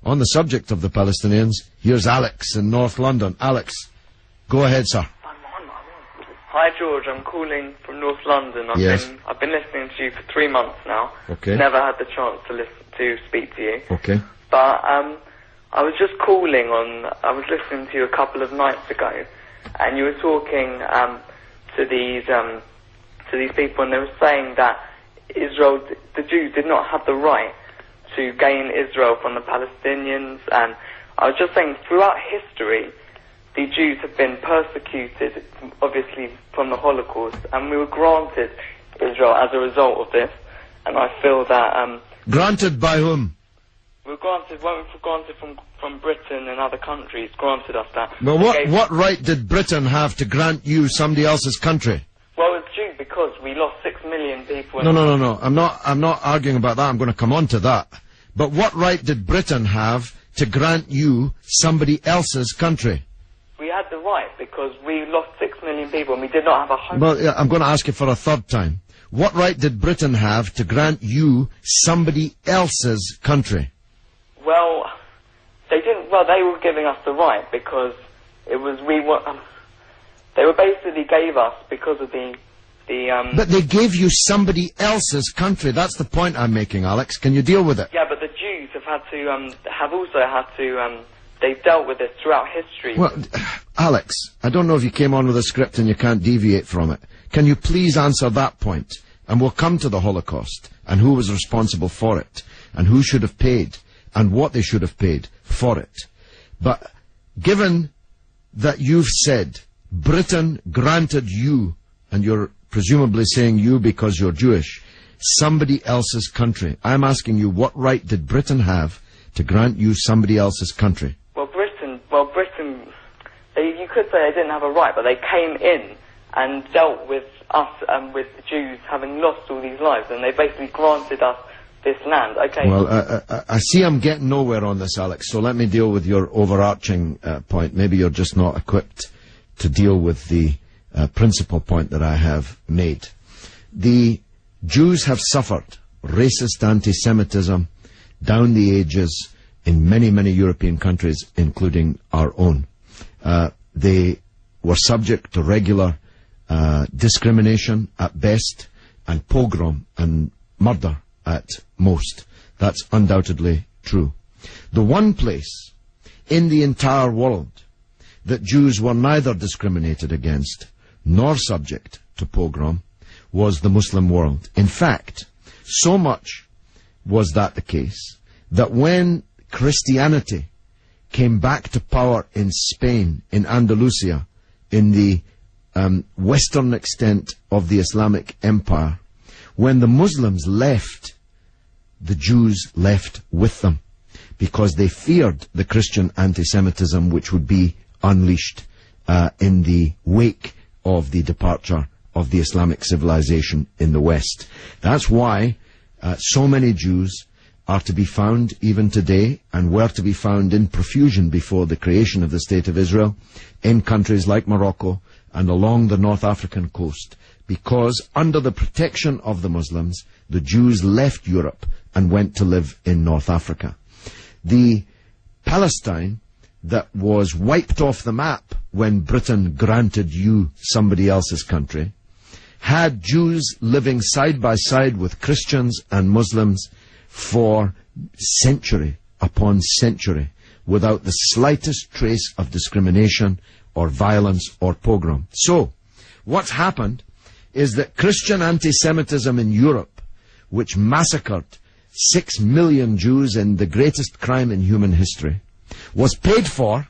On the subject of the Palestinians, here's Alex in North London. Alex, go ahead, sir. Hi, George. I'm calling from North London. I've been listening to you for 3 months now. Okay. Never had the chance to speak to you. Okay. But I was just calling on. I was listening to you a couple of nights ago, and you were talking to these people, and they were saying that Israel, the Jews, did not have the right to gain Israel from the Palestinians. And I was just saying, throughout history, the Jews have been persecuted, obviously, from the Holocaust, and we were granted Israel as a result of this. And I feel that... granted by whom? We were granted from Britain and other countries, granted us that. Well, what right did Britain have to grant you somebody else's country? Well, it's due because we lost 6 million people... No. I'm not arguing about that. I'm going to come on to that. But what right did Britain have to grant you somebody else's country? We had the right because we lost 6 million people and we did not have a home. Well, yeah, I'm going to ask you for a third time. What right did Britain have to grant you somebody else's country? Well, they didn't. Well, they were giving us the right because it was they were basically gave us because of the. But they gave you somebody else's country. That's the point I'm making, Alex. Can you deal with it? Yeah, but the Jews have also had to. They've dealt with this throughout history. Well, Alex, I don't know if you came on with a script and you can't deviate from it. Can you please answer that point? And we'll come to the Holocaust, and who was responsible for it, and who should have paid, and what they should have paid for it. But given that you've said Britain granted you, and you're presumably saying you because you're Jewish, somebody else's country, I'm asking you, what right did Britain have to grant you somebody else's country? Britain, you could say they didn't have a right, but they came in and dealt with us and with the Jews having lost all these lives, and they basically granted us this land. Okay. Well, I see I'm getting nowhere on this, Alex, so let me deal with your overarching point. Maybe you're just not equipped to deal with the principal point that I have made. The Jews have suffered racist anti-Semitism down the ages in many, many European countries, including our own. They were subject to regular discrimination at best, and pogrom and murder at most. That's undoubtedly true. The one place in the entire world that Jews were neither discriminated against nor subject to pogrom was the Muslim world. In fact, so much was that the case that when Christianity came back to power in Spain, in Andalusia, in the western extent of the Islamic Empire, when the Muslims left, the Jews left with them, because they feared the Christian anti-Semitism which would be unleashed in the wake of the departure of the Islamic civilization in the West. That's why so many Jews are to be found even today, and were to be found in profusion before the creation of the State of Israel, in countries like Morocco and along the North African coast, because under the protection of the Muslims, the Jews left Europe and went to live in North Africa. The Palestine that was wiped off the map when Britain granted you somebody else's country had Jews living side by side with Christians and Muslims for century upon century without the slightest trace of discrimination or violence or pogrom. So, what's happened is that Christian anti-Semitism in Europe, which massacred 6 million Jews in the greatest crime in human history, was paid for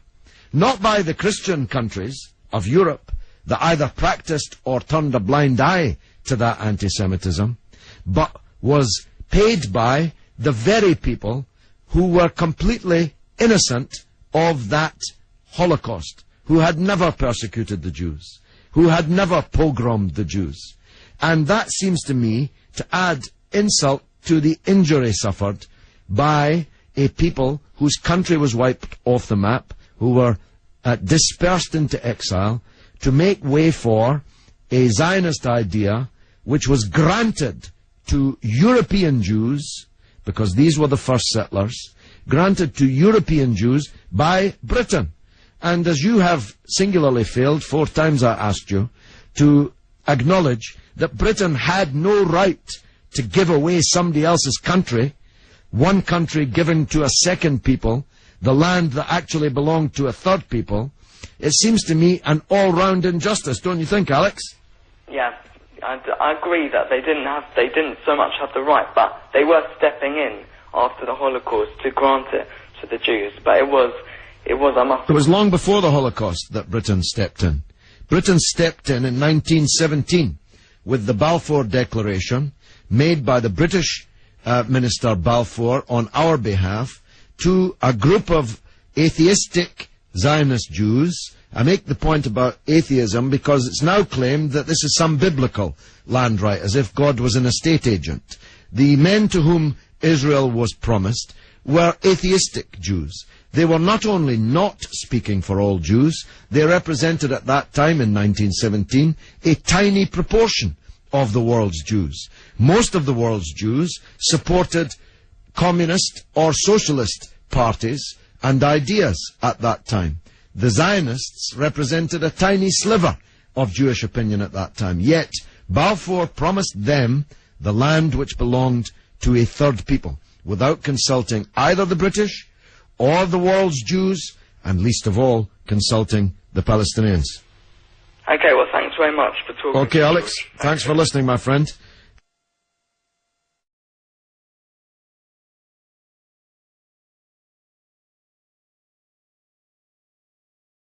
not by the Christian countries of Europe that either practiced or turned a blind eye to that anti-Semitism, but was paid by the very people who were completely innocent of that Holocaust, who had never persecuted the Jews, who had never pogromed the Jews. And that seems to me to add insult to the injury suffered by a people whose country was wiped off the map, who were dispersed into exile, to make way for a Zionist idea which was granted to European Jews, because these were the first settlers, granted to European Jews by Britain. And as you have singularly failed, 4 times I asked you, to acknowledge that Britain had no right to give away somebody else's country, one country giving to a second people, the land that actually belonged to a third people, it seems to me an all-round injustice, don't you think, Alex? Yeah, I agree that they didn't so much have the right, but they were stepping in after the Holocaust to grant it to the Jews. But it was It was long before the Holocaust that Britain stepped in. Britain stepped in 1917 with the Balfour Declaration made by the British Minister Balfour on our behalf to a group of atheistic Zionist Jews. I make the point about atheism because it's now claimed that this is some biblical land right, as if God was an estate agent. The men to whom Israel was promised were atheistic Jews. They were not only not speaking for all Jews, they represented at that time in 1917 a tiny proportion of the world's Jews. Most of the world's Jews supported communist or socialist parties and ideas at that time. The Zionists represented a tiny sliver of Jewish opinion at that time. Yet Balfour promised them the land which belonged to a third people, without consulting either the British or the world's Jews, and least of all, consulting the Palestinians. Okay, well, thanks very much for talking. Okay, Alex, thanks for listening, my friend.